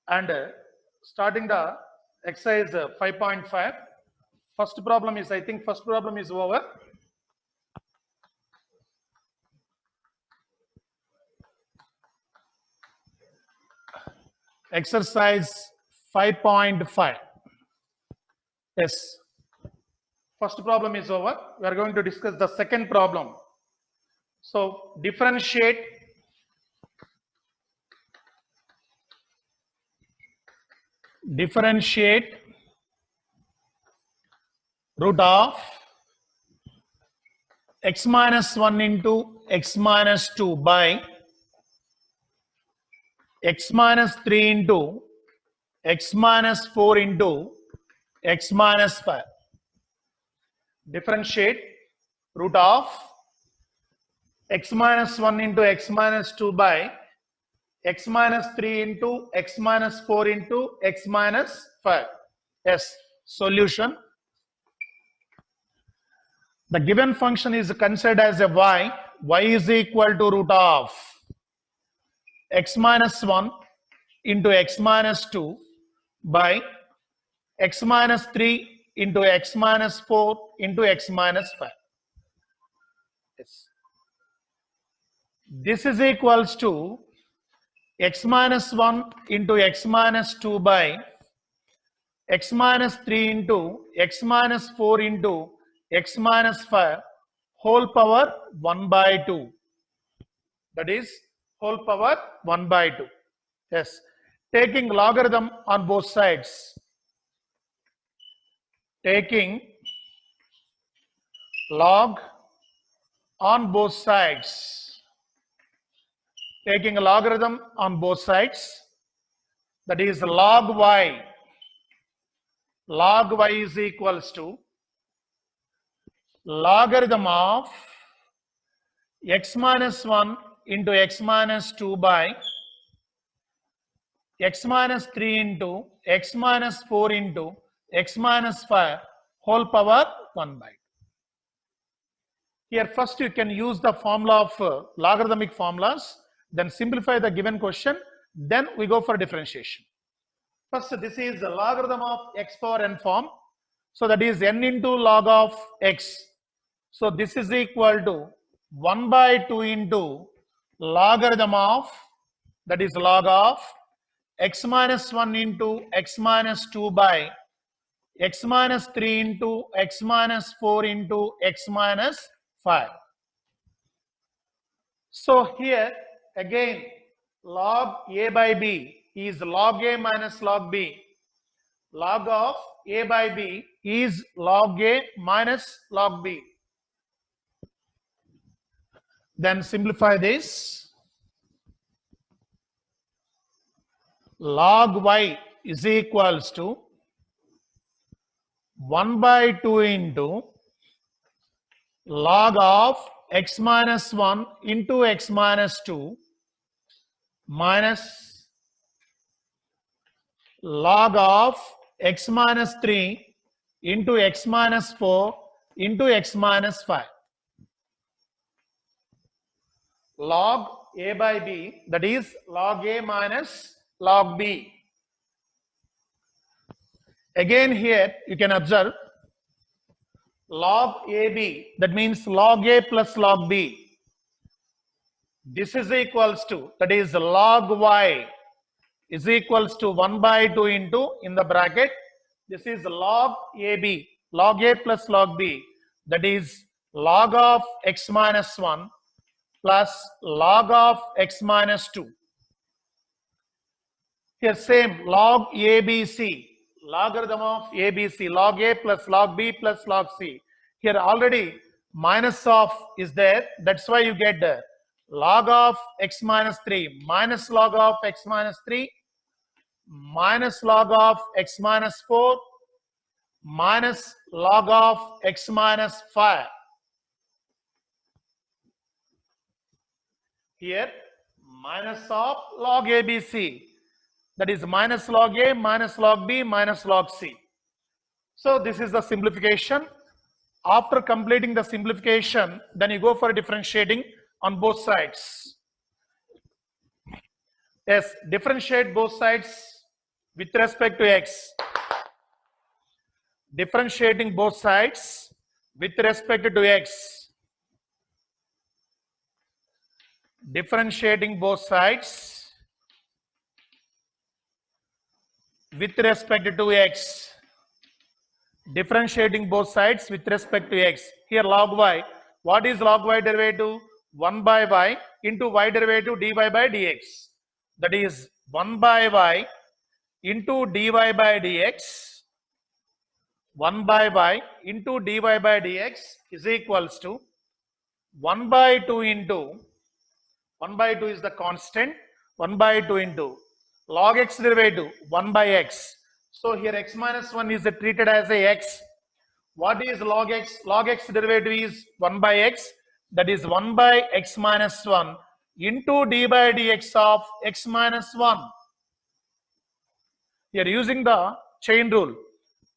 and starting the exercise 5.5. First problem is, I think first problem is over. Exercise 5.5. Yes, first problem is over. We are going to discuss the second problem. So differentiate root of x minus 1 into x minus 2 by x minus 3 into x minus 4 into x minus 5. Differentiate root of x minus 1 into x minus 2 by x minus 3 into x minus 4 into x minus 5. Yes, solution. The given function is considered as a y. Y is equal to root of x minus 1 into x minus 2 by x minus 3 into x minus 4 into x minus 5. Yes. This is equals to x minus 1 into x minus 2 by x minus 3 into x minus 4 into x minus 5 whole power 1 by 2. That is whole power 1 by 2. Yes. Taking logarithm on both sides. Taking log on both sides. Taking a logarithm on both sides. That is log y. Log y is equals to logarithm of x minus 1 into x minus 2 by x minus 3 into x minus 4 into x minus 5 whole power 1 by 2. Here first you can use the formula of logarithmic formulas, then simplify the given question, then we go for differentiation. First, this is the logarithm of x power n form. So that is n into log of x. So this is equal to 1 by 2 into logarithm of, that is log of x minus 1 into x minus 2 by x minus 3 into x minus 4 into x minus 5. So here again log a by b is log a minus log b. Log of a by b is log a minus log b. Then simplify this. Log y is equals to 1 by 2 into log of x minus 1 into x minus 2 minus log of x minus 3 into x minus 4 into x minus 5. Log a by b, that is log a minus log b. Again here you can observe log ab, that means log a plus log b. This is equals to, that is log y is equals to 1 by 2 into, in the bracket, this is log ab, log a plus log b, that is log of x minus 1 plus log of x minus 2. Here same log ABC, logarithm of ABC, log a plus log b plus log c. Here already minus of is there, that's why you get the log of x minus 3 minus log of x minus 3 minus log of x minus 4 minus log of x minus 5. Here minus of log ABC, that is minus log a minus log b minus log c. So this is the simplification. After completing the simplification, then you go for differentiating on both sides. Yes, differentiate both sides. with respect to x. Differentiating both sides with respect to x. Differentiating both sides with respect to x. Differentiating both sides with respect to x. Here log y. What is log y derivative? 1 by y into y derivative dy by dx. That is 1 by y into dy by dx. 1 by y into dy by dx is equals to 1 by 2 into 1 by 2 is the constant, 1 by 2 into log x derivative 1 by x. So here x minus 1 is treated as a x. What is log x? Log x derivative is 1 by x. That is 1 by x minus 1 into d by dx of x minus 1. Here using the chain rule,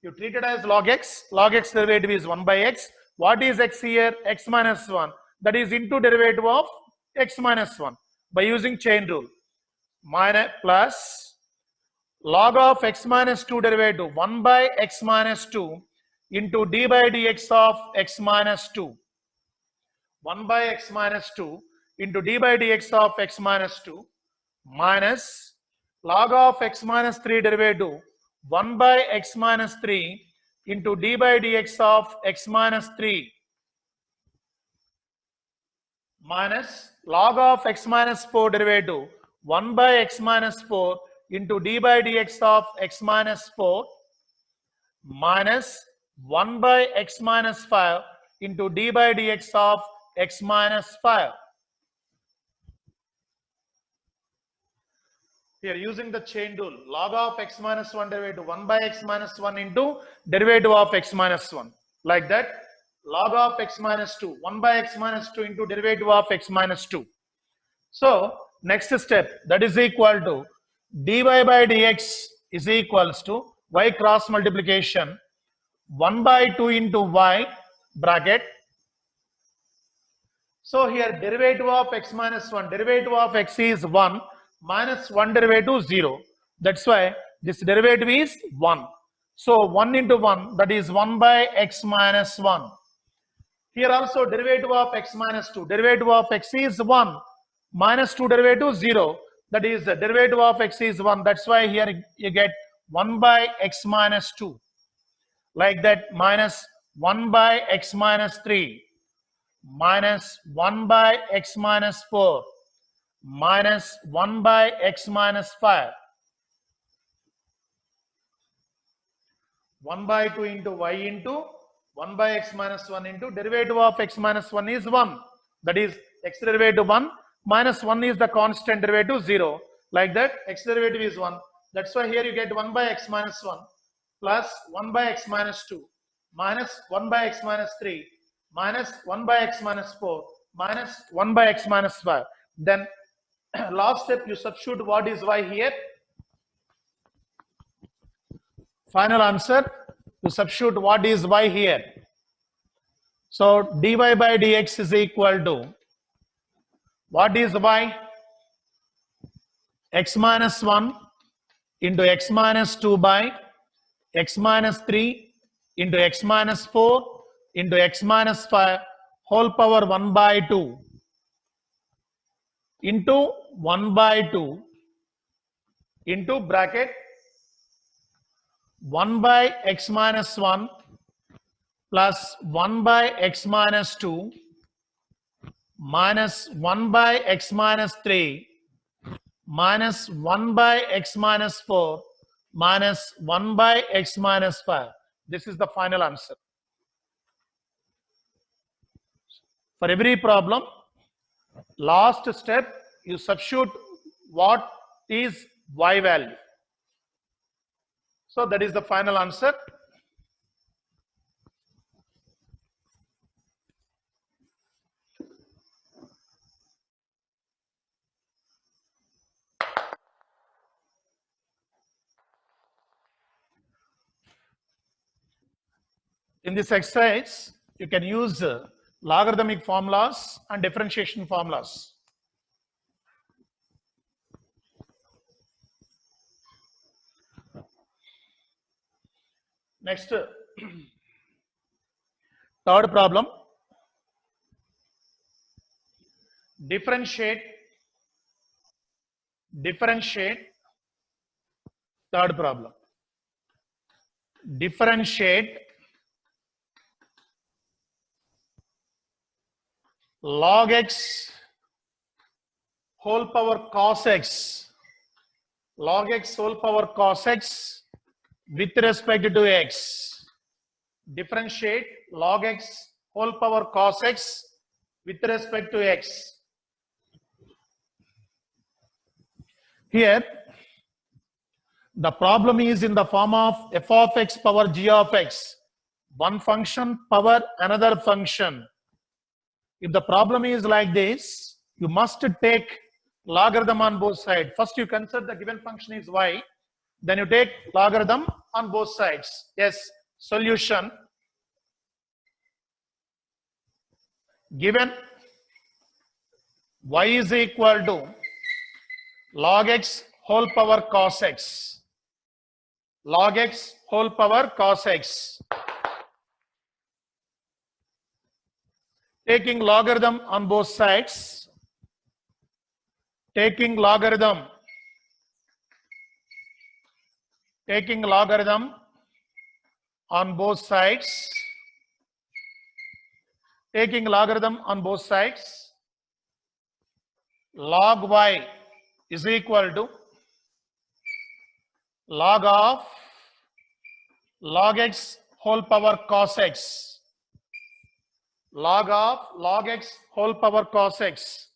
you treat it as log x. Log x derivative is 1 by x. What is x here? X minus 1. That is into derivative of x minus 1 by using chain rule. Minus plus log of x minus 2 derivative 1 by x minus 2 into d by dx of x minus 2. 1 by x minus 2 into d by dx of x minus 2 minus log of x minus 3 derivative 1 by x minus 3 into d by dx of x minus 3 minus log of x minus 4 derivative 1 by x minus 4 into d by dx of x minus 4 minus 1 by x minus 5 into d by dx of x minus 5. Here using the chain rule, log of x minus 1 derivative 1 by x minus 1 into derivative of x minus 1. Like that, log of x minus 2, 1 by x minus 2 into derivative of x minus 2. So, next step, that is equal to dy by dx is equals to y cross multiplication 1 by 2 into y bracket. So here derivative of x minus 1, derivative of x is 1 minus 1 derivative 0. That's why this derivative is 1. So 1 into 1, that is 1 by x minus 1. Here also derivative of x minus 2, derivative of x is 1 minus 2 derivative 0. That is the derivative of x is 1. That's why here you get 1 by x minus 2. Like that, minus 1 by x minus 3 minus 1 by x minus 4 minus 1 by x minus 5. 1 by 2 into y into 1 by x minus 1 into derivative of x minus 1 is 1. That is x derivative 1 minus 1 is the constant derivative 0. Like that, x derivative is 1. That's why here you get 1 by x minus 1 plus 1 by x minus 2 minus 1 by x minus 3 minus 1 by x minus 4 minus 1 by x minus 5. Then last step, you substitute what is y here. Final answer, you substitute what is y here. So dy by dx is equal to, what is y? X minus 1 into x minus 2 by x minus 3 into x minus 4 into x minus 5 whole power 1 by 2 into 1 by 2 into bracket 1 by x minus 1 plus 1 by x minus 2 minus 1 by x minus 3 minus 1 by x minus 4 minus 1 by x minus 5. This is the final answer. For every problem, last step, you substitute what is y value. So that is the final answer. In this exercise, you can use logarithmic formulas and differentiation formulas. Next, third problem. Differentiate. Third problem. Differentiate log x whole power cos x. Log x whole power cos x with respect to x. Differentiate log x whole power cos x with respect to x. Here, the problem is in the form of f of x power g of x. One function power another function. If the problem is like this, you must take logarithm on both sides. First, you consider the given function is y. Then you take logarithm on both sides. Yes, solution. Given y is equal to log x whole power cos x. Log x whole power cos x. Taking logarithm on both sides. Taking logarithm on both sides. Taking logarithm on both sides. Log y is equal to log of log x whole power cos x. Log of log x whole power cos x.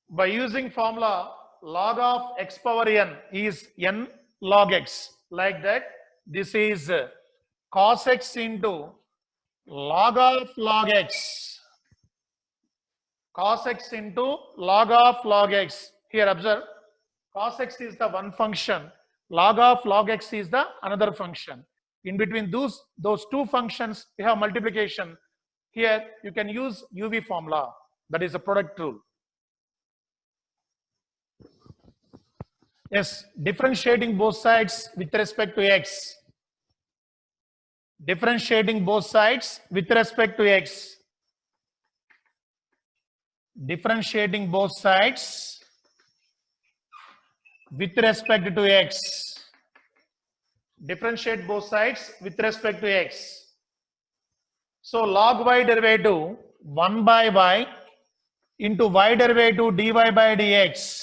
By using formula, log of x power n is n log x. Like that, this is cos x into log of log x. Cos x into log of log x. Here observe, cos x is the one function, log of log x is the another function. In between those two functions, we have multiplication. Here you can use UV formula, that is a product rule. Yes, differentiating both sides with respect to x. Differentiating both sides with respect to x. Differentiating both sides with respect to x. Differentiate both sides with respect to x. So log y derivative 1 by y into y derivative dy by dx.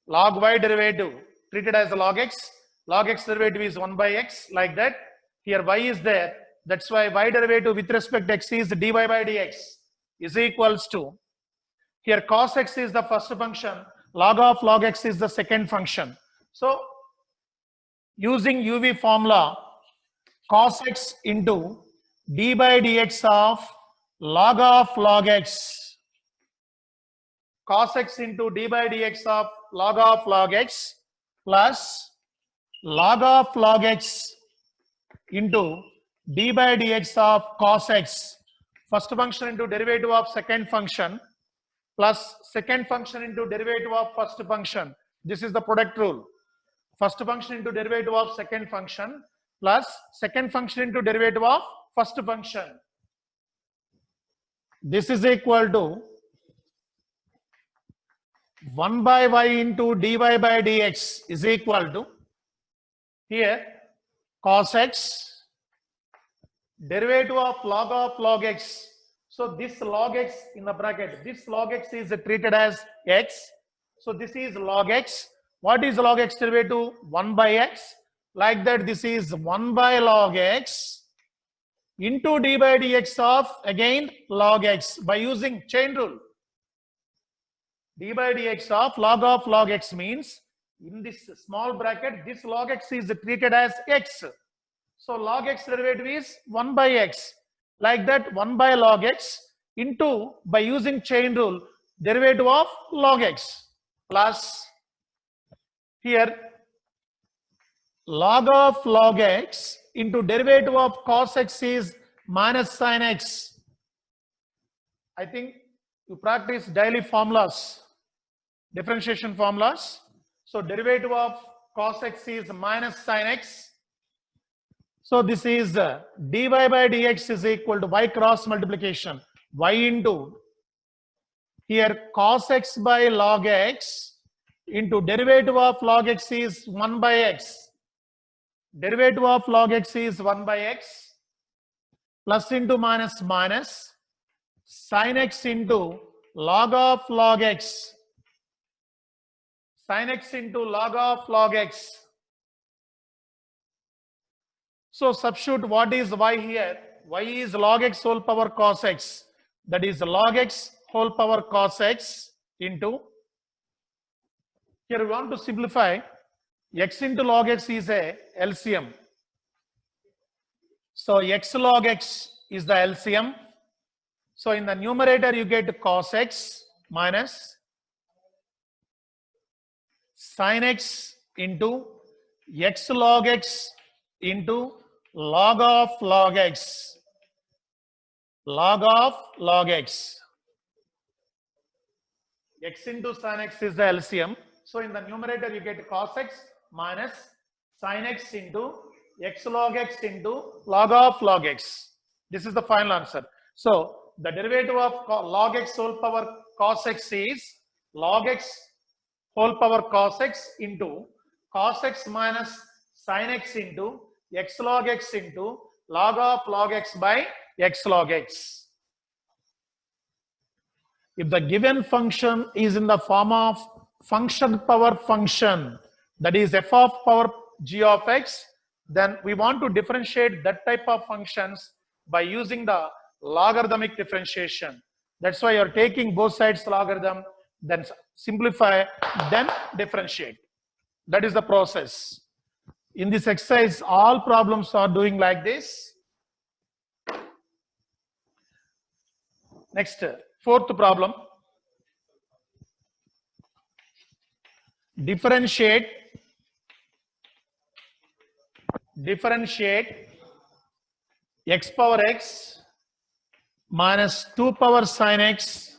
Log y derivative treated as a log x. Log x derivative is 1 by x, like that. Here y is there. That's why y derivative with respect to x is dy by dx is equals to. Here cos x is the first function. Log of log x is the second function. So using UV formula, cos x into d by dx of log of log x. Cos x into d by dx of log x plus log of log x into d by dx of cos x. First function into derivative of second function plus second function into derivative of first function. This is the product rule. First function into derivative of second function plus second function into derivative of first function. This is equal to 1 by y into dy by dx is equal to, here cos x derivative of log x. So this log x in the bracket, this log x is treated as x. So this is log x. What is log x derivative? 1 by x. Like that, this is 1 by log x into d by dx of again log x by using chain rule. D by dx of log x means in this small bracket, this log x is treated as x. So log x derivative is 1 by x. Like that, 1 by log x into, by using chain rule, derivative of log x plus here log of log x into derivative of cos x is minus sin x. I think you practice daily formulas, differentiation formulas. So derivative of cos x is minus sin x. So this is dy by dx is equal to y cross multiplication. Y into here cos x by log x into derivative of log x is 1 by x. Derivative of log x is 1 by x plus into minus minus sin x into log of log x. Sin x into log of log x. So substitute what is y here. Y is log x whole power cos x. That is log x whole power cos x into. Here we want to simplify. X into log x is a LCM. So x log x is the LCM. So in the numerator you get cos x minus sin x into x log x into log of log x. Log of log x. X into sin x is the LCM. So in the numerator you get cos x minus sin x into x log x into log of log x. This is the final answer. So the derivative of log x whole power cos x is log x whole power cos x into cos x minus sin x into x log x into log of log x by x log x. If the given function is in the form of function power function, that is f of power g of x, then we want to differentiate that type of functions by using the logarithmic differentiation. That's why you're taking both sides logarithm, then simplify, then differentiate. That is the process. In this exercise, all problems are doing like this. Next, fourth problem. Differentiate x power x minus 2 power sin x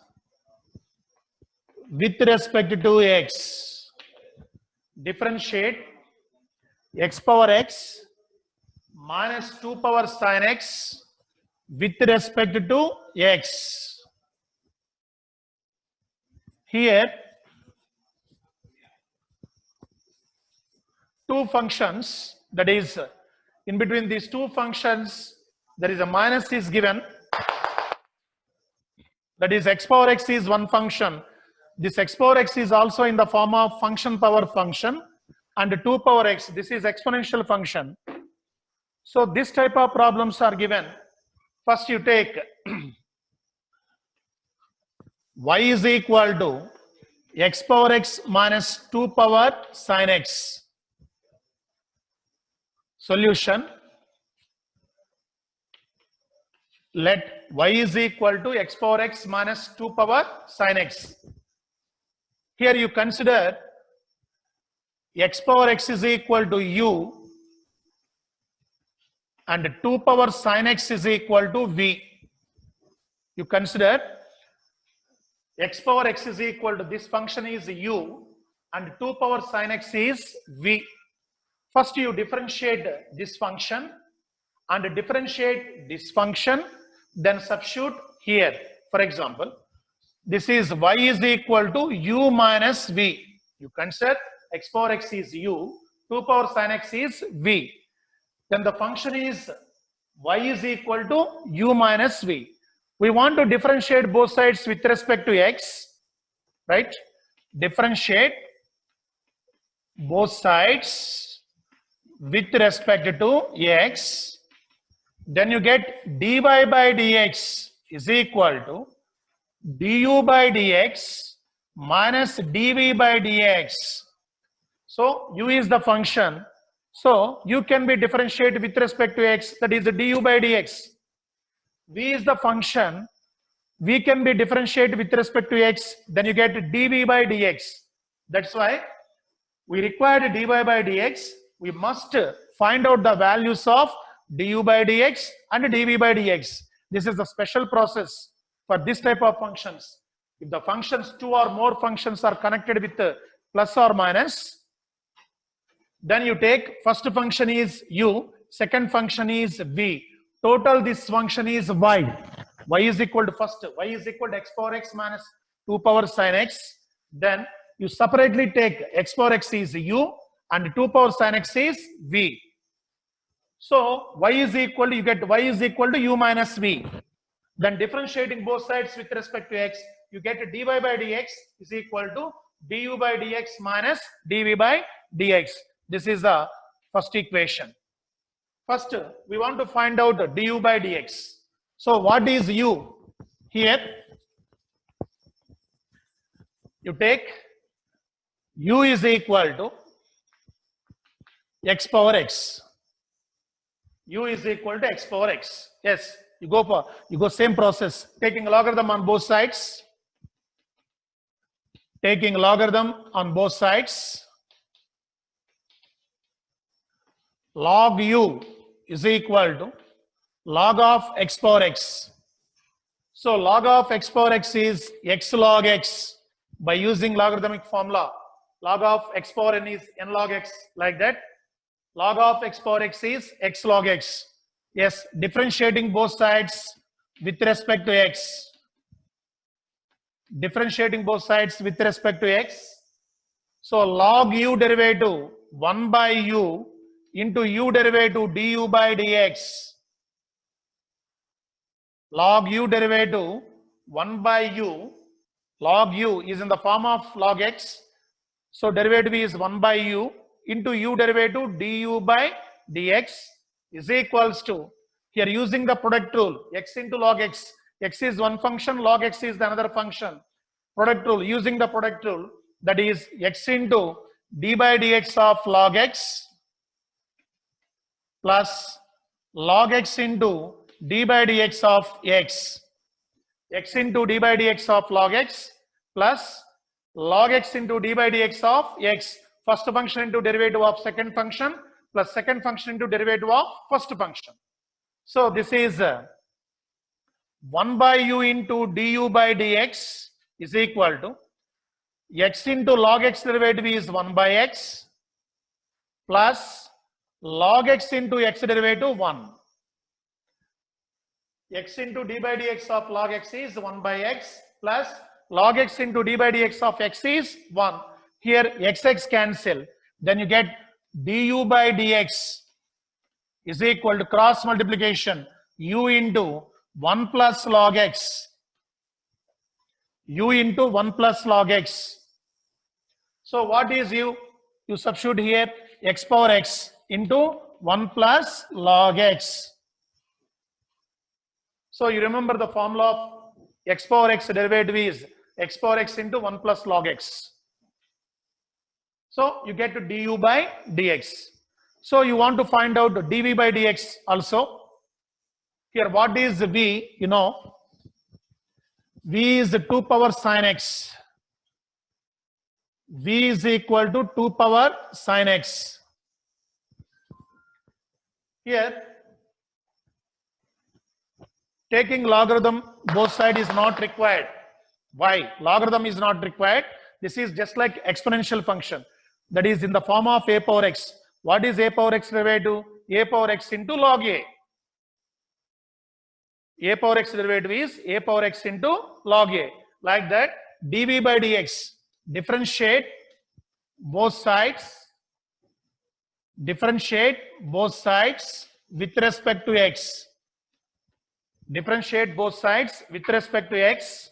with respect to x. Differentiate x power x minus 2 power sin x with respect to x. Here two functions, that is in between these two functions there is a minus is given, that is x power x is one function. This x power x is also in the form of function power function, and 2 power x, this is exponential function. So this type of problems are given. First you take y is equal to x power x minus 2 power sin x. Solution. Let y is equal to x power x minus 2 power sin x. Here you consider x power x is equal to u and 2 power sin x is equal to v. You consider x power x is equal to, this function is u and 2 power sin x is v. First you differentiate this function and differentiate this function, then substitute here. For example, this is y is equal to u minus v. You consider x power x is u, 2 power sin x is v. Then the function is y is equal to u minus v. We want to differentiate both sides with respect to x, right? Differentiate both sides with respect to x. Then you get dy by dx is equal to du by dx minus dv by dx. So u is the function. So u can be differentiated with respect to x, that is the du by dx. V is the function. V can be differentiated with respect to x, then you get dv by dx. That's why we require dy by dx. We must find out the values of du by dx and dv by dx. This is a special process for this type of functions. If the functions, two or more functions are connected with plus or minus, Then you take first function is u, second function is v. Total this function is y. Y is equal to first, y is equal to x power x minus 2 power sine x. Then you separately take x power x is u and 2 power sine x is v. So y is equal to, you get y is equal to u minus v. Then differentiating both sides with respect to x, you get dy by dx is equal to du by dx minus dv by dx. This is the first equation. First, we want to find out du by dx. So what is u? Here, you take u is equal to x power x. U is equal to x power x. Yes, you go same process, taking logarithm on both sides. Taking logarithm on both sides. Log u is equal to log of x power x. So log of x power x is x log x. By using logarithmic formula, log of x power n is n log x, like that. Log of x power x is x log x. Yes, differentiating both sides with respect to x. Differentiating both sides with respect to x. So log u derivative 1 by u into u derivative du by dx. Log u derivative 1 by u. Log u is in the form of log x. So derivative is 1 by u into u derivative du by dx is equals to, here using the product rule, x into log x. X is one function, log x is the another function. Product rule, using the product rule, that is x into d by dx of log x plus log x into d by dx of x. X into d by dx of log x plus log x into d by dx of x. First function into derivative of second function plus second function into derivative of first function. So this is 1 by u into du by dx is equal to x into log x derivative is 1 by x plus log x into x derivative 1. X into d by dx of log x is 1 by x plus log x into d by dx of x is 1. Here x cancel. Then you get du by dx is equal to cross multiplication u into 1 plus log x. U into 1 plus log x. So what is u? You substitute here x power x into 1 plus log x. So you remember the formula of x power x derivative is x power x into 1 plus log x. So you get to du by dx. So you want to find out dv by dx also. Here what is v? You know, v is 2 power sine x. V is equal to 2 power sine x. Here, taking logarithm both sides is not required. Why? Logarithm is not required. This is just like exponential function. That is in the form of a power x. What is a power x derivative? A power x into log a. A power x derivative is a power x into log a. Like that, dv by dx. Differentiate both sides. Differentiate both sides with respect to x. Differentiate both sides with respect to x.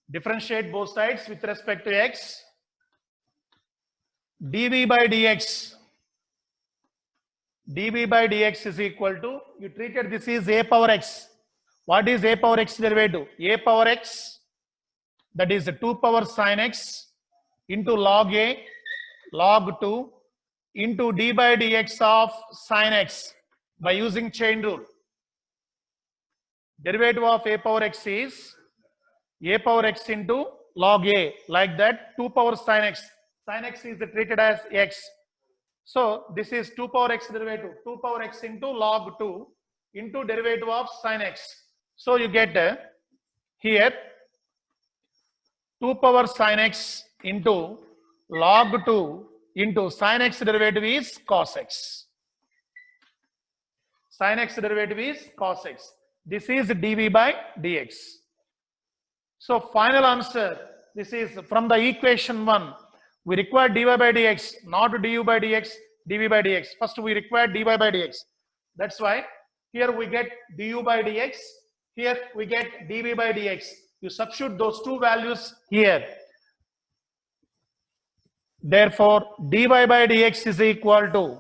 Differentiate both sides with respect to x. dv by dx. dv by dx is equal to, you treated this is a power x. What is a power x derivative? A power x, that is 2 power sine x into log a, log 2 into d by dx of sine x by using chain rule. Derivative of a power x is a power x into log a, like that, 2 power sine x. Sine x is treated as x. So this is 2 power x derivative, 2 power x into log 2 into derivative of sine x. So you get here 2 power sine x into log 2 into sin x derivative is cos x. Sin x derivative is cos x. This is dv by dx. So final answer, this is from the equation 1. We require dy by dx, not du by dx, dv by dx. First we require dy by dx. That's why here we get du by dx, here we get dv by dx. You substitute those two values here. Therefore, dy by dx is equal to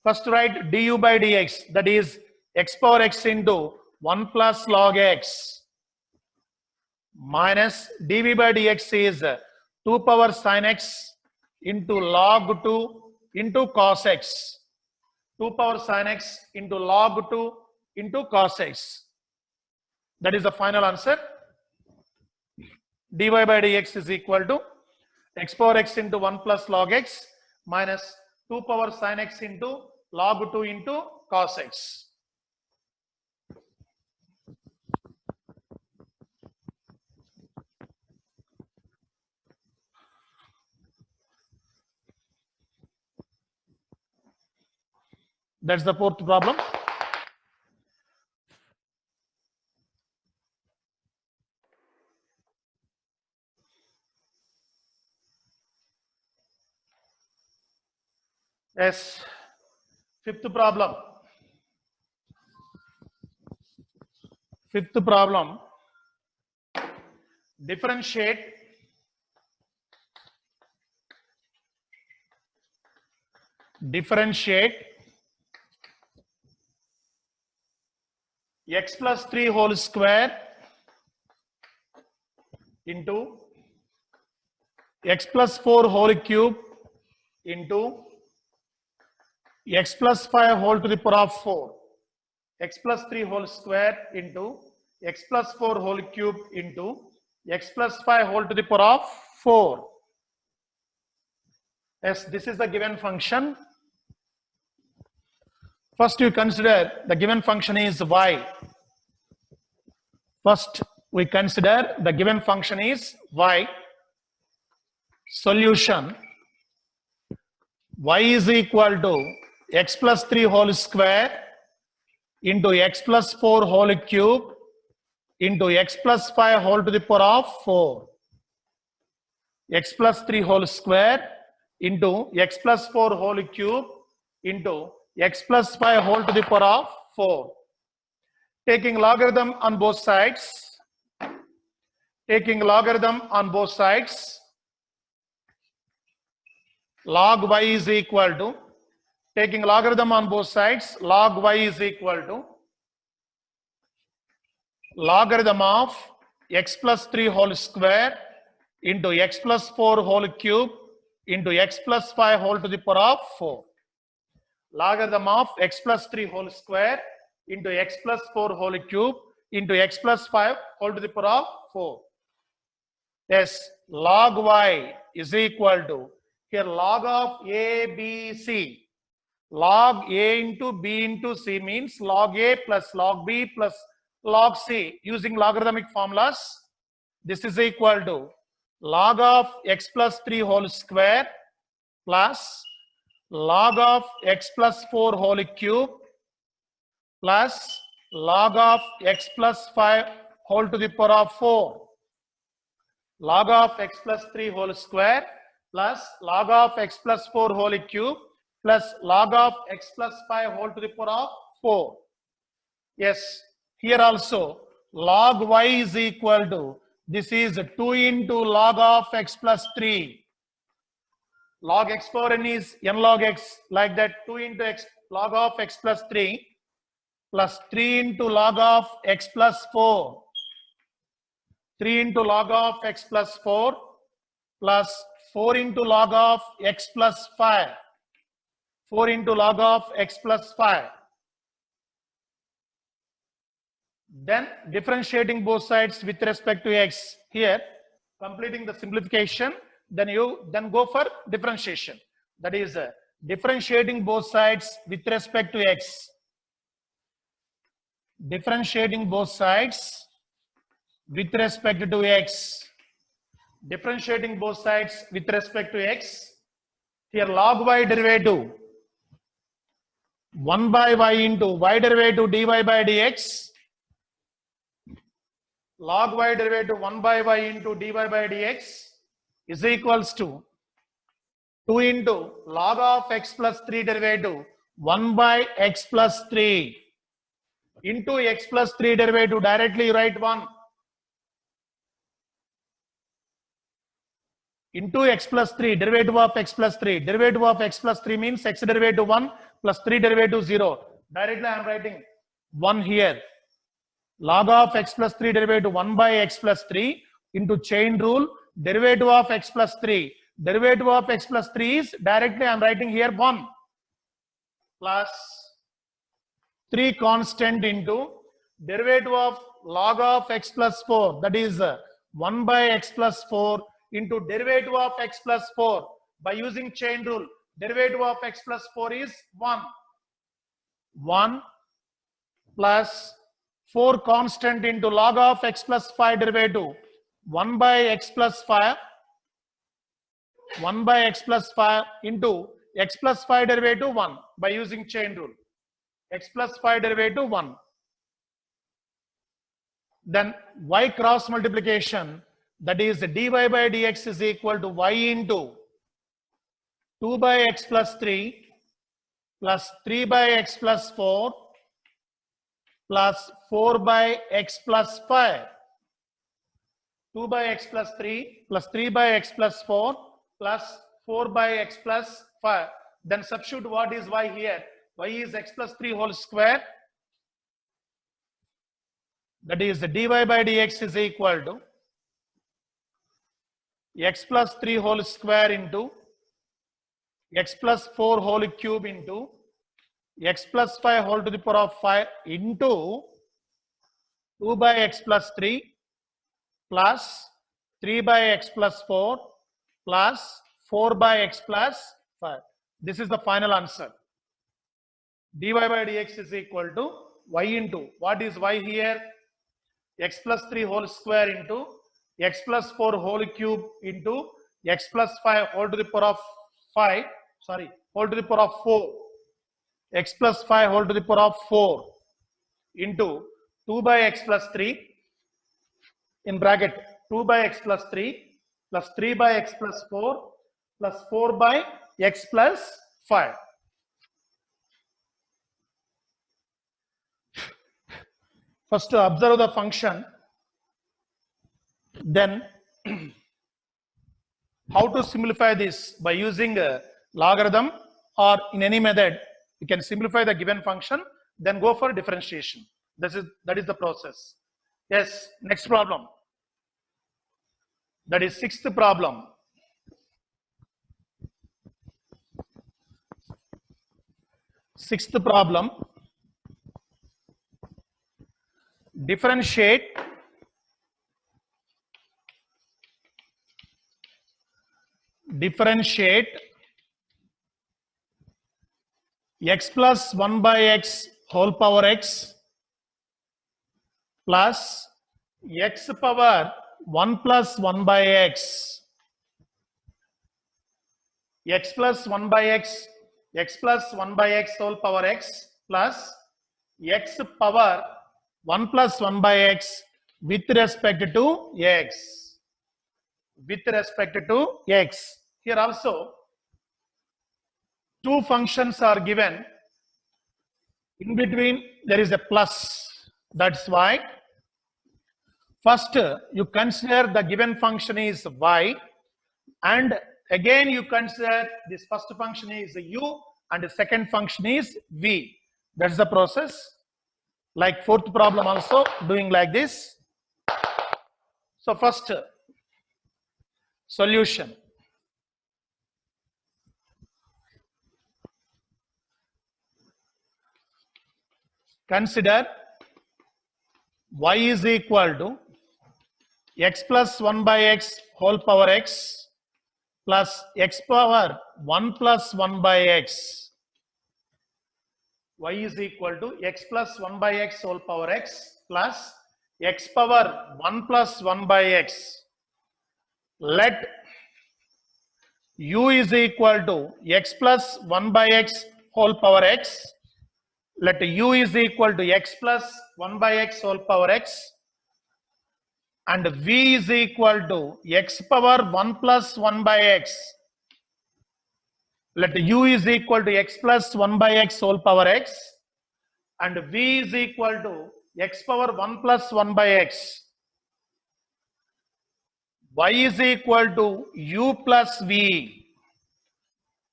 first write du by dx, that is x power x into 1 plus log x, minus dv by dx is 2 power sin x into log 2 into cos x. 2 power sin x into log 2 into cos x. That is the final answer. dy by dx is equal to x power x into 1 plus log x minus 2 power sin x into log 2 into cos x. That's the fourth problem. Yes, fifth problem. Fifth problem, differentiate x plus 3 whole square into x plus 4 whole cube into x plus 5 whole to the power of 4. X plus 3 whole square into x plus 4 whole cube into x plus 5 whole to the power of 4. Yes, this is the given function. First you consider the given function is y. First we consider the given function is y. Solution, y is equal to x plus 3 whole square into x plus 4 whole cube into x plus 5 whole to the power of 4. X plus 3 whole square into x plus 4 whole cube into x plus 5 whole to the power of 4. Taking logarithm on both sides, log y is equal to, taking logarithm on both sides, log y is equal to logarithm of x plus 3 whole square into x plus 4 whole cube into x plus 5 whole to the power of 4. Logarithm of x plus 3 whole square into x plus 4 whole cube into x plus 5 whole to the power of 4. Yes, log y is equal to, here log of a, b, c. Log a into b into c means log a plus log b plus log c. Using logarithmic formulas, this is equal to log of x plus 3 whole square plus log of x plus 4 whole cube plus log of x plus 5 whole to the power of 4. Log of x plus 3 whole square plus log of x plus 4 whole cube plus log of x plus 5 whole to the power of 4. Yes, here also log y is equal to, this is 2 into log of x plus 3. Log x power n is n log x, like that 2 into x log of x plus 3 plus 3 into log of x plus 4. 3 into log of x plus 4 plus 4 into log of x plus 5. 4 into log of x plus 5. Then differentiating both sides with respect to x. Here, completing the simplification, then you go for differentiation. That is differentiating both sides with respect to x. Differentiating both sides with respect to x. Differentiating both sides with respect to x. Here log y derivative 1 by y into y derivative dy by dx. Log y derivative 1 by y into dy by dx is equals to 2 into log of x plus 3 derivative 1 by x plus 3 into x plus 3 derivative. Directly you write 1 into x plus 3 derivative of x plus 3. Derivative of x plus 3 means x derivative 1 plus 3 derivative 0. Directly I am writing 1 here. Log of x plus 3 derivative 1 by x plus 3 into chain rule derivative of x plus 3. Derivative of x plus 3 is directly I am writing here 1 plus 3 constant into derivative of log of x plus 4, that is 1 by x plus 4 into derivative of x plus 4 by using chain rule. Derivative of x plus 4 is 1. 1 plus 4 constant into log of x plus 5 derivative 1 by x plus 5. 1 by x plus 5 into x plus 5 derivative 1 by using chain rule. X plus 5 derivative 1. Then y cross multiplication, that is dy by dx is equal to y into 2 by x plus 3 plus 3 by x plus 4 plus 4 by x plus 5. 2 by x plus 3 plus 3 by x plus 4 plus 4 by x plus 5. Then substitute what is y here. Y is x plus 3 whole square. That is dy by dx is equal to x plus 3 whole square into x plus 4 whole cube into x plus 5 whole to the power of 5 into 2 by x plus 3 plus 3 by x plus 4 plus 4 by x plus 5. This is the final answer. Dy by dx is equal to y into, what is y here? X plus 3 whole square into x plus 4 whole cube into x plus 5 whole to the power of 5, whole to the power of 4. X plus 5 whole to the power of 4 into 2 by x plus 3 in bracket 2 by x plus 3 plus 3 by x plus 4 plus 4 by x plus 5. First to observe the function, then how to simplify this by using a logarithm or in any method. You can simplify the given function, then go for differentiation. That is the process. Yes, next problem. That is sixth problem. Sixth problem. Differentiate x plus 1 by x whole power x plus x power 1 plus 1 by x. X plus 1 by x, x plus 1 by x whole power x plus x power 1 plus 1 by x with respect to x. With respect to x. Here also two functions are given. In between there is a plus. That's why first you consider the given function is y, and again you consider this first function is u and the second function is v. That's the process. Like fourth problem also doing like this. So first solution. Consider y is equal to x plus 1 by x whole power x plus x power 1 plus 1 by x. Y is equal to x plus 1 by x whole power x plus x power 1 plus 1 by x. Let u is equal to x plus 1 by x whole power x. Let u is equal to x plus 1 by x whole power x. And v is equal to x power 1 plus 1 by x. Let u is equal to x plus 1 by x whole power x. And v is equal to x power 1 plus 1 by x. Y is equal to u plus v.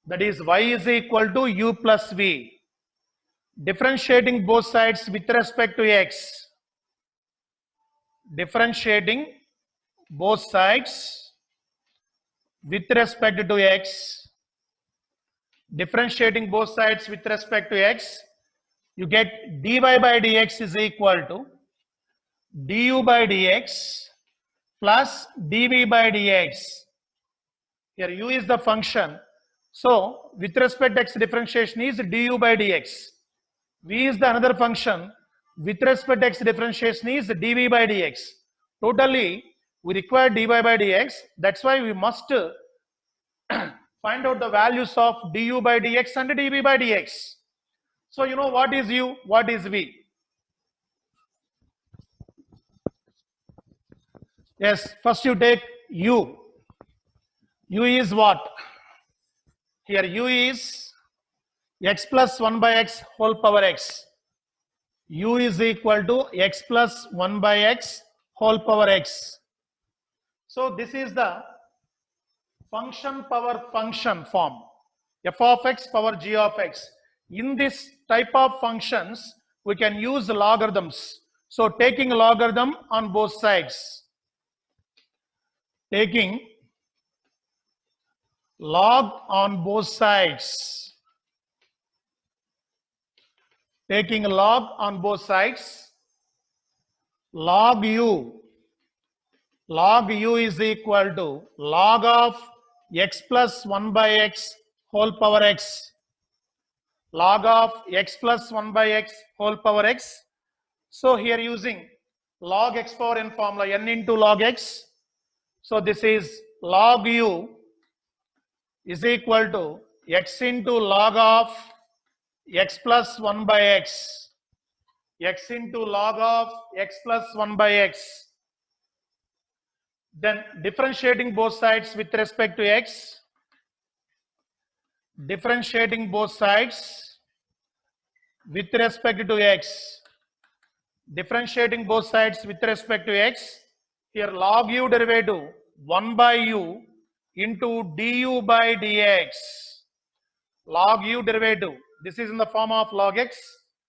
That is, y is equal to u plus v. Differentiating both sides with respect to x. Differentiating both sides with respect to x. Differentiating both sides with respect to x. You get dy by dx is equal to du by dx plus dv by dx. Here u is the function. So with respect to x, differentiation is du by dx. V is the another function. With respect to x, differentiation is dv by dx. Totally we require dy by dx. That's why we must find out the values of du by dx and dv by dx. So you know what is u, what is v. Yes, first you take u. U is what? Here u is x plus 1 by x whole power x. U is equal to x plus 1 by x whole power x. So this is the function power function form. F of x power g of x. In this type of functions, we can use logarithms. So taking logarithm on both sides. Taking log on both sides. Taking log on both sides. Log u. Log u is equal to log of x plus 1 by x whole power x. Log of x plus 1 by x whole power x. So here using log x power n formula, n into log x. So this is log u is equal to x into log of x plus 1 by x. X into log of x plus 1 by x. Then differentiating both sides with respect to x. Differentiating both sides with respect to x. Differentiating both sides with respect to x. Here log u derivative 1 by u into du by dx. Log u derivative. This is in the form of log x.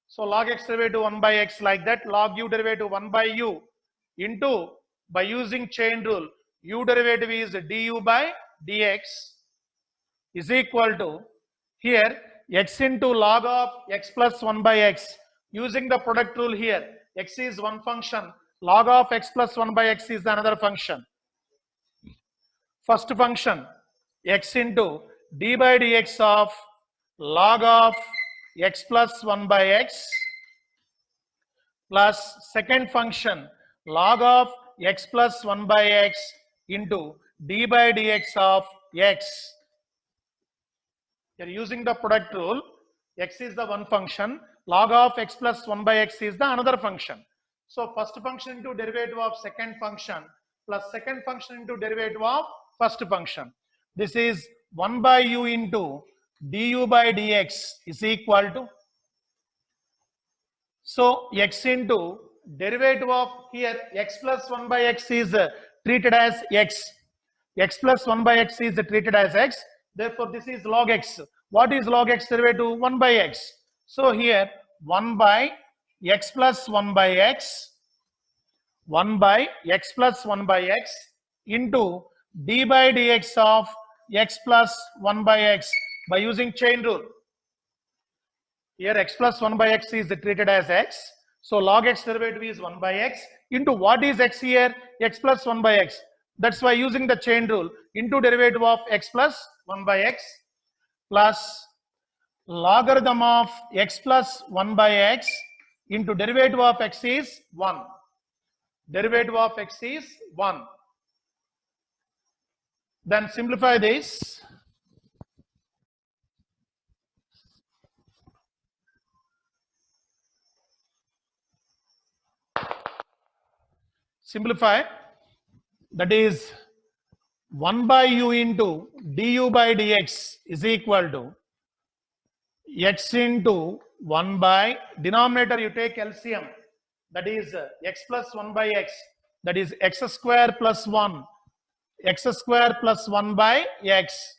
So log x derivative 1 by x like that. Log u derivative 1 by u into, by using chain rule, u derivative is du by dx is equal to, here x into log of x plus 1 by x. Using the product rule here, x is one function, log of x plus 1 by x is another function. First function, x into d by dx of log of x plus 1 by x, plus second function, log of x plus 1 by x into d by dx of x. You're using the product rule, x is the one function, log of x plus 1 by x is the another function. So first function into derivative of second function plus second function into derivative of first function. This is 1 by u into du by dx is equal to, so x into derivative of here x plus 1 by x is treated as x. X plus 1 by x is treated as x. Therefore, this is log x. What is log x derivative? 1 by x. So here 1 by x plus 1 by x, 1 by x plus 1 by x into d by dx of x plus 1 by x by using chain rule. Here x plus 1 by x is treated as x. So log x derivative is 1 by x into what is x here? X plus 1 by x. That's why using the chain rule, into derivative of x plus 1 by x plus logarithm of x plus 1 by x into derivative of x is 1. Derivative of x is 1. Then simplify this. Simplify, that is 1 by u into du by dx is equal to x into 1 by denominator you take LCM, that is x plus 1 by x, that is x square plus 1, x square plus 1 by x,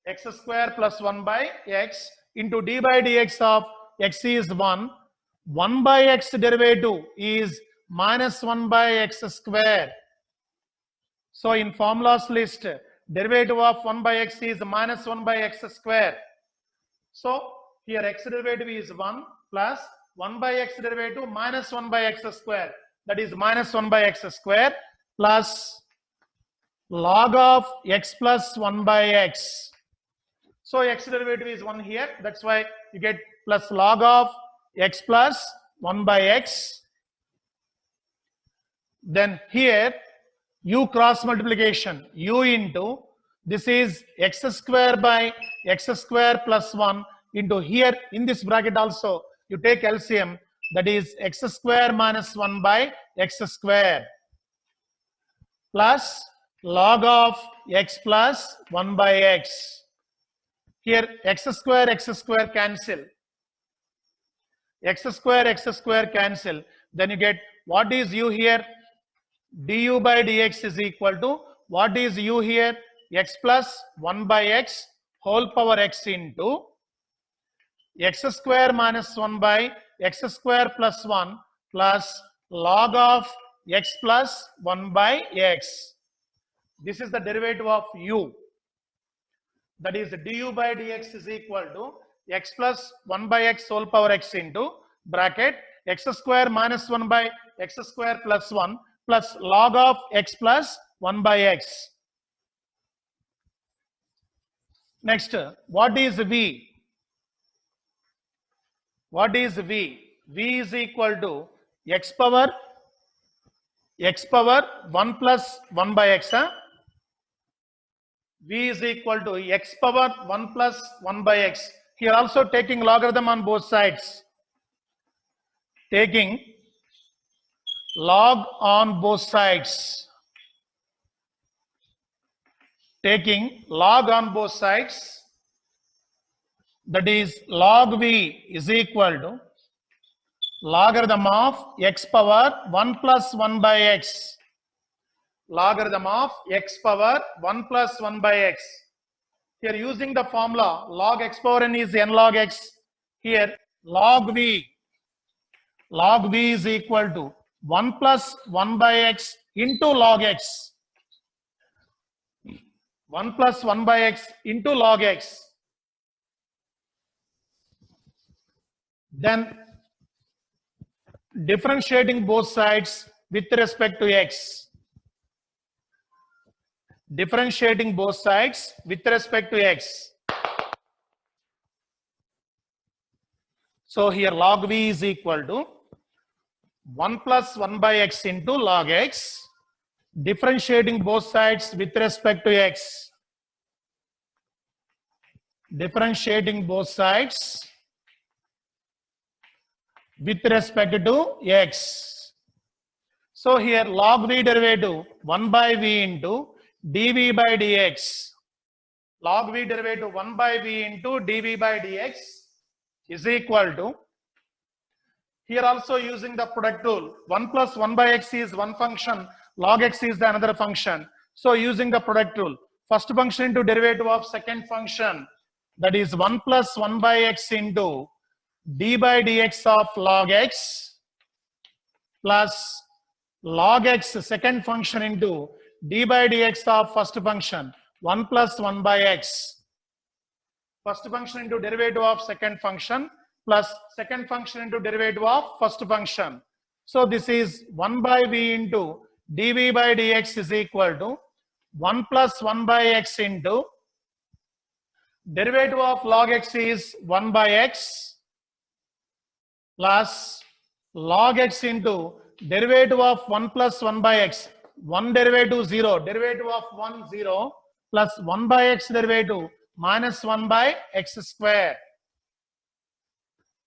x square plus 1 by x into d by dx of x is 1. 1 by x derivative is minus 1 by x square. So in formulas list, derivative of 1 by x is minus 1 by x square. So here x derivative is 1 plus 1 by x derivative minus 1 by x square, that is minus 1 by x square plus log of x plus 1 by x. So x derivative is 1 here, that's why you get plus log of x plus 1 by x. Then here u cross multiplication, u into this is x square by x square plus 1 into here in this bracket also you take LCM, that is x square minus 1 by x square plus log of x plus 1 by x. Here x square cancel, x square cancel, then you get what is u here, du by dx is equal to what is u here, x plus 1 by x whole power x into x square minus 1 by x square plus 1 plus log of x plus 1 by x. This is the derivative of u, that is du by dx is equal to x plus 1 by x whole power x into bracket x square minus 1 by x square plus 1 plus log of x plus 1 by x. Next, what is v? What is v? V is equal to x power 1 plus 1 by x. V is equal to x power 1 plus 1 by x. Here also taking logarithm on both sides. Taking log on both sides. Taking log on both sides, that is log v is equal to logarithm of x power 1 plus 1 by x. Logarithm of x power 1 plus 1 by x. Here using the formula log x power n is n log x. Here log v is equal to 1 plus 1 by x into log x. 1 plus 1 by x into log x. Then differentiating both sides with respect to x. Differentiating both sides with respect to x. So here log v is equal to 1 plus 1 by x into log x. Differentiating both sides with respect to x. Differentiating both sides with respect to x. So here log v derivative 1 by v into dv by dx. Log v derivative 1 by v into dv by dx is equal to, here also using the product rule, 1 plus 1 by x is one function, log x is the another function. So using the product rule, first function into derivative of second function, that is 1 plus 1 by x into d by dx of log x plus log x second function into d by dx of first function 1 plus 1 by x. First function into derivative of second function plus second function into derivative of first function. So this is 1 by v into dv by dx is equal to 1 plus 1 by x into derivative of log x is 1 by x plus log x into derivative of 1 plus 1 by x, 1 derivative 0, derivative of 1 0 plus 1 by x derivative minus 1 by x square.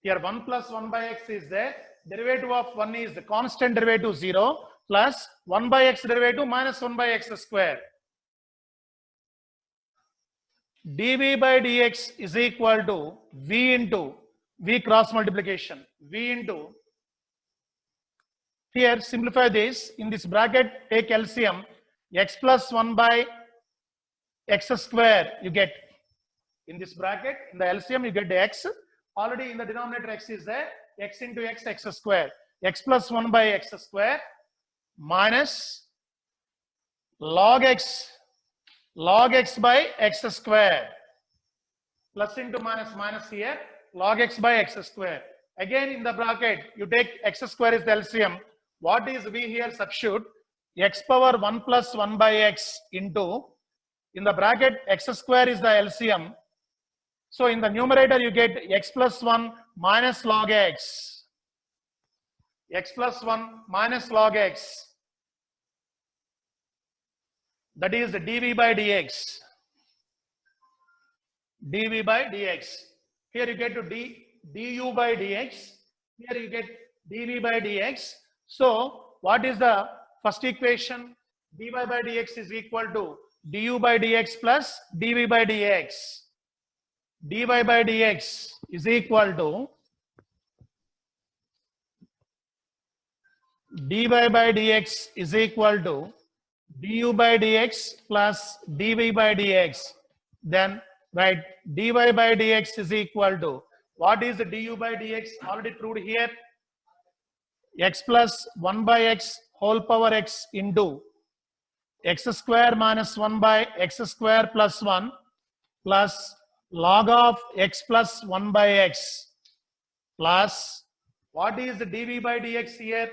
Here 1 plus 1 by x is there, derivative of 1 is the constant derivative 0 plus 1 by x derivative minus 1 by x square. dv by dx is equal to v into v cross multiplication, v into, here simplify this, in this bracket take LCM, x plus 1 by x square you get, in this bracket in the LCM you get the x, already in the denominator x is there, x into x, x square, x plus 1 by x square minus log x by x square, plus into minus, minus here, log x by x square. Again in the bracket you take x square is the LCM, what is v here, substitute x power 1 plus 1 by x into, in the bracket x square is the LCM, so in the numerator you get x plus 1 minus log x, x plus 1 minus log x, that is the dv by dx, dv by dx. Here you get to du by dx, here you get dv by dx. So what is the first equation? dy by dx is equal to du by dx plus dv by dx. dy by dx is equal to dy by dx is equal to du by dx plus dv by dx. Then write dy by dx is equal to, what is the du by dx? Already proved here, x plus 1 by x whole power x into x square minus 1 by x square plus 1 plus log of x plus 1 by x plus, what is the dv by dx here?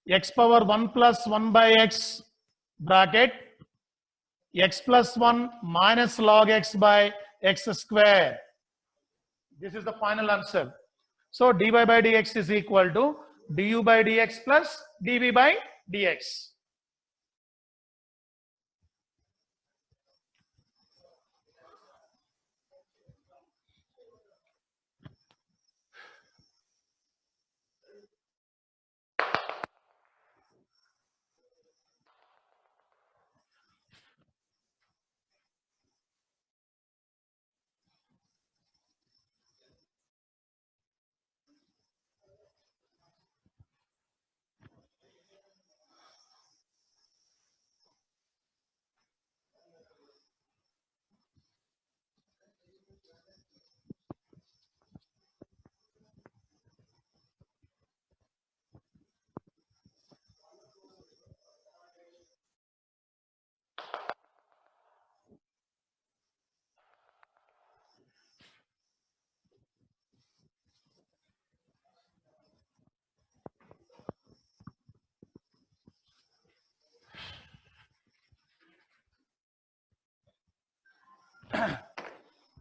X power 1 plus 1 by x bracket x plus 1 minus log x by x square. This is the final answer. So dy by dx is equal to du by dx plus dv by dx.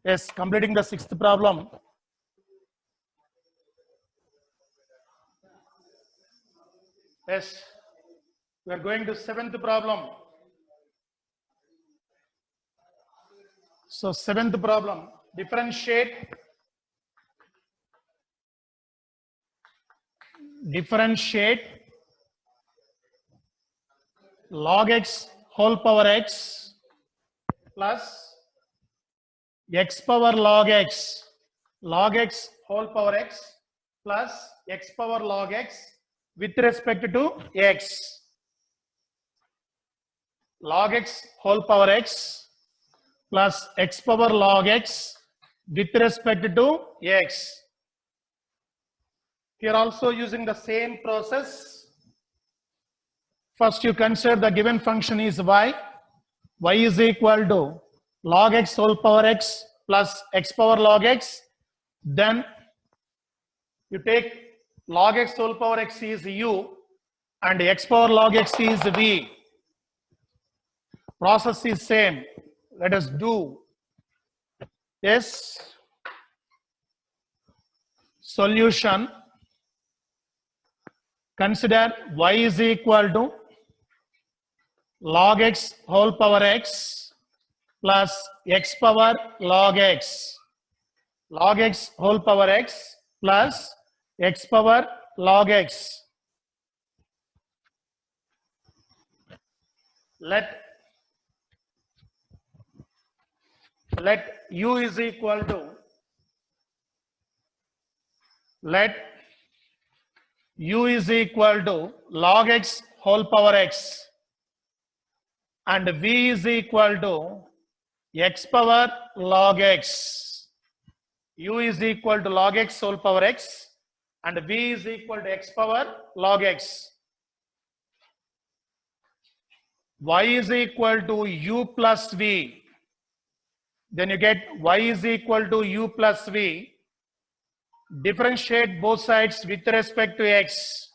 Yes, completing the sixth problem. Yes, we are going to seventh problem. So seventh problem, differentiate log x whole power x plus x power log x whole power x plus x power log x with respect to x. Log x whole power x plus x power log x with respect to x. Here also using the same process. First you consider the given function is y. Y is equal to log x whole power x plus x power log x. Then you take log x whole power x is u and x power log x is v. Process is same. Let us do. Yes. Solution. consider y is equal to log x whole power x plus x power log x. Log x whole power x plus x power log x. Let u is equal to log x whole power x and v is equal to x power log x. U is equal to log x whole power x and v is equal to x power log x. Y is equal to u plus v. Then you get y is equal to u plus v. Differentiate both sides with respect to x.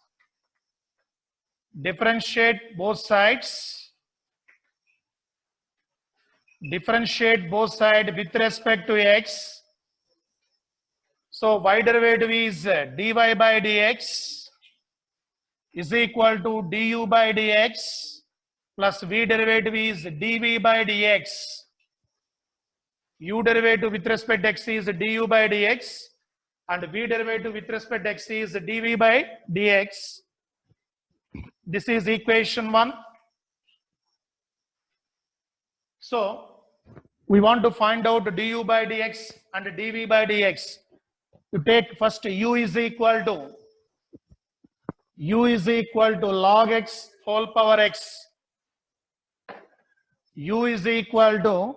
Differentiate both sides with respect to x. So y derivative is dy by dx is equal to du by dx plus v derivative is dv by dx. U derivative with respect to x is du by dx and v derivative with respect to x is dv by dx. This is equation 1. So we want to find out du by dx and dv by dx. You take first u is equal to log x whole power x. U is equal to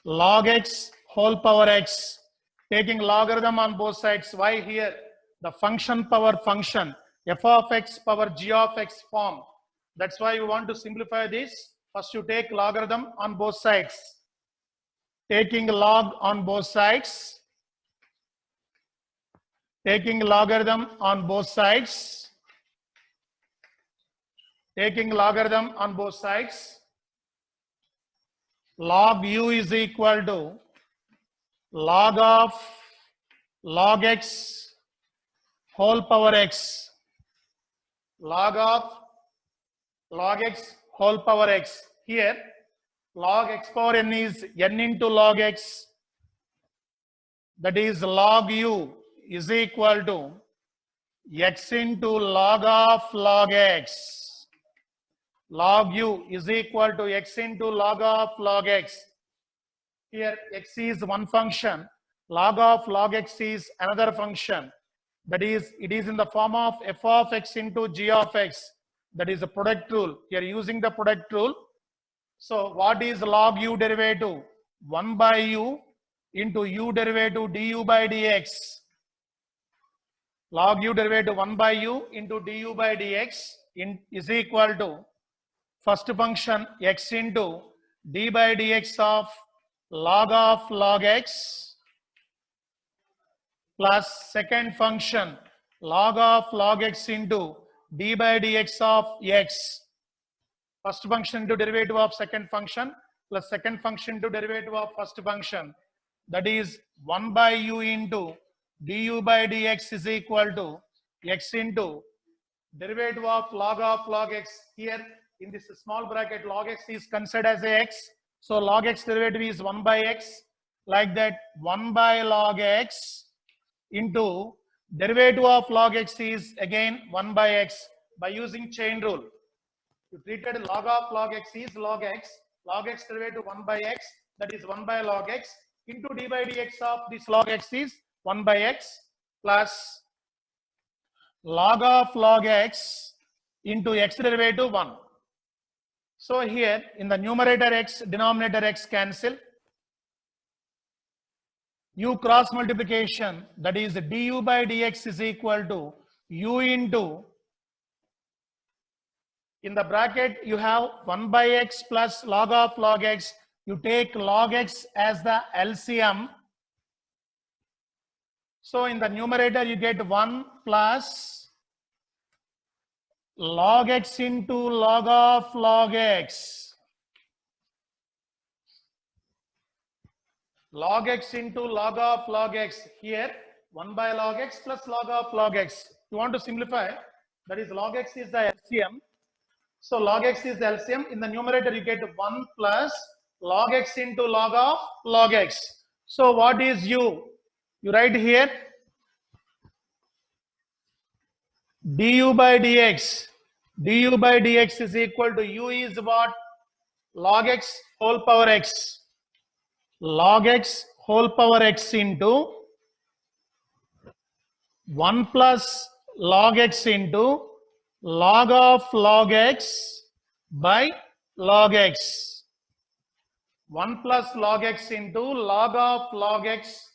log x whole power x. Taking logarithm on both sides. Why here? The function power function f of x power g of x form. That's why you want to simplify this. First you take logarithm on both sides. Taking log on both sides. Taking logarithm on both sides. Taking logarithm on both sides. Log u is equal to log of log x whole power x. Log of log x whole power x. Here log x power n is n into log x. That is log u is equal to x into log of log x. Log u is equal to x into log of log x. Here x is one function, log of log x is another function. That is, it is in the form of f of x into g of x. That is a product rule. Here using the product rule. So what is log u derivative? 1 by u into u derivative du by dx. Log u derivative 1 by u into du by dx is equal to first function x into d by dx of log x plus second function log of log x into d by dx of x. First function into derivative of second function plus second function into derivative of first function. That is 1 by u into du by dx is equal to x into derivative of log x. Here in this small bracket log x is considered as a x. So log x derivative is 1 by x. Like that 1 by log x into derivative of log x is again 1 by x by using chain rule. You treated log of log x is log x derivative 1 by x, that is 1 by log x into d by dx of this log x is 1 by x plus log of log x into x derivative 1. So here in the numerator x, denominator x cancel. U cross multiplication, that is du by dx is equal to u into, in the bracket you have 1 by x plus log of log x. You take log x as the LCM. So in the numerator you get 1 plus log x into log of log x. Log x into log of log x. Here 1 by log x plus log of log x. You want to simplify, that is log x is the LCM. So log x is the LCM. In the numerator, you get 1 plus log x into log of log x. So what is u? You write here du by dx. Du by dx is equal to u is what? Log x whole power x. Log x whole power x into 1 plus log x into log of log x by log x. 1 plus log x into log of log x.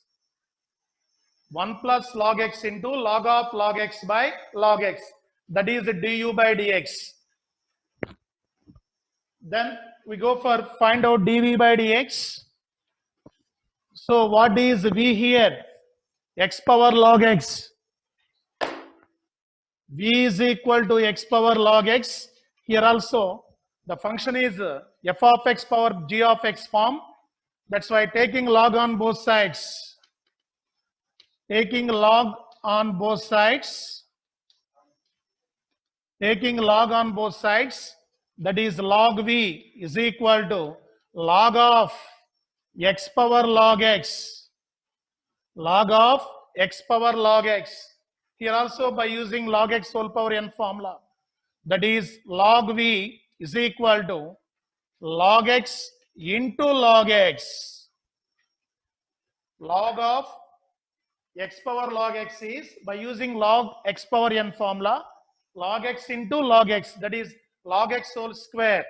1 plus log x into log of log x by log x. That is du by dx. Then we go for find out dv by dx. So what is v here? X power log x. V is equal to x power log x. Here also the function is f of x power g of x form. That's why taking log on both sides. Taking log on both sides. Taking log on both sides. That is log v is equal to log of x power log x. Log of x power log x. Here also by using log x whole power n formula. That is log v is equal to log x into log x. Log of x power log x is by using log x power n formula. Log x into log x. That is log x whole square.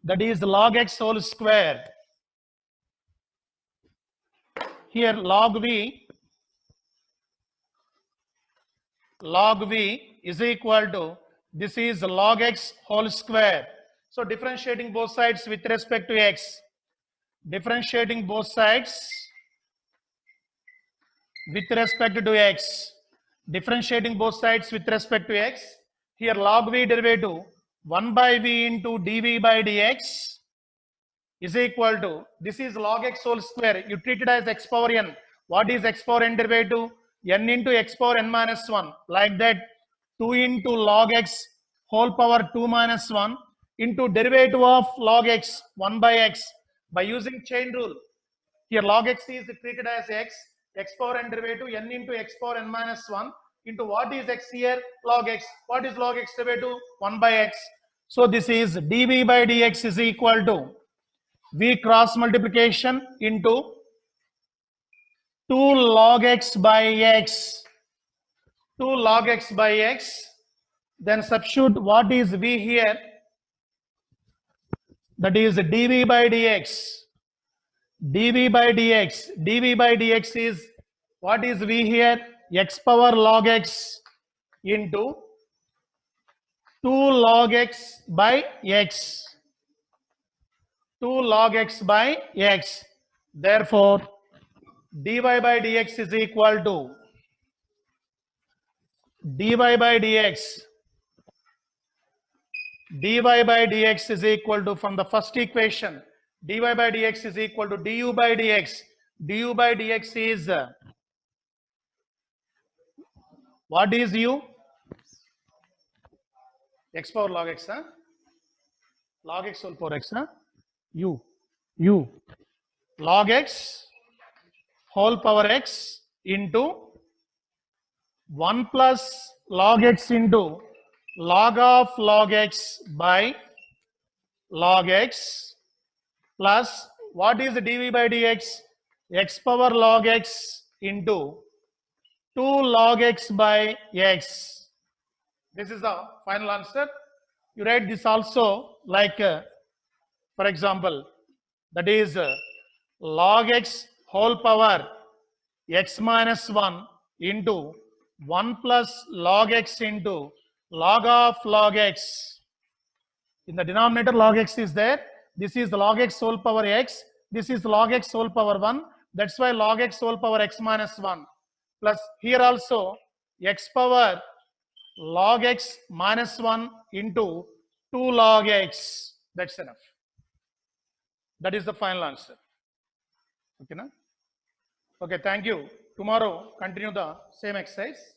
That is log x whole square. Here log v is equal to, this is log x whole square. So differentiating both sides with respect to x. Differentiating both sides with respect to x. Differentiating both sides with respect to x. Here log v derivative 1 by v into dv by dx is equal to, this is log x whole square. You treat it as x power n. What is x power n derivative? N into x power n minus 1. Like that, 2 into log x whole power 2 minus 1 into derivative of log x 1 by x. By using chain rule, here log x is treated as x power n derivative n into x power n minus 1 into what is x here? Log x. What is log x derivative? 1 by x. So this is dv by dx is equal to v cross multiplication into 2 log x by x. 2 log x by x. Then substitute what is v here? That is dv by dx. dv by dx. dv by dx is, what is v here? X power log x into 2 log x by x. 2 log x by x. Therefore, dy by dx is equal to dy by dx. dy by dx is equal to, from the first equation, dy by dx is equal to du by dx. du by dx is, what is u? X power log x, huh? Log x whole power x, huh? u log x whole power x into 1 plus log x into log of log x by log x plus, what is dv by dx? X power log x into 2 log x by x. This is the final answer. You write this also like, for example, that is log x whole power x minus 1 into 1 plus log x into log of log x. In the denominator, log x is there. This is log x whole power x. This is log x whole power 1. That's why log x whole power x minus 1. Plus here also x power log x minus 1 into 2 log x. That's enough. That is the final answer. Okay, na? Okay, thank you. Tomorrow, continue the same exercise.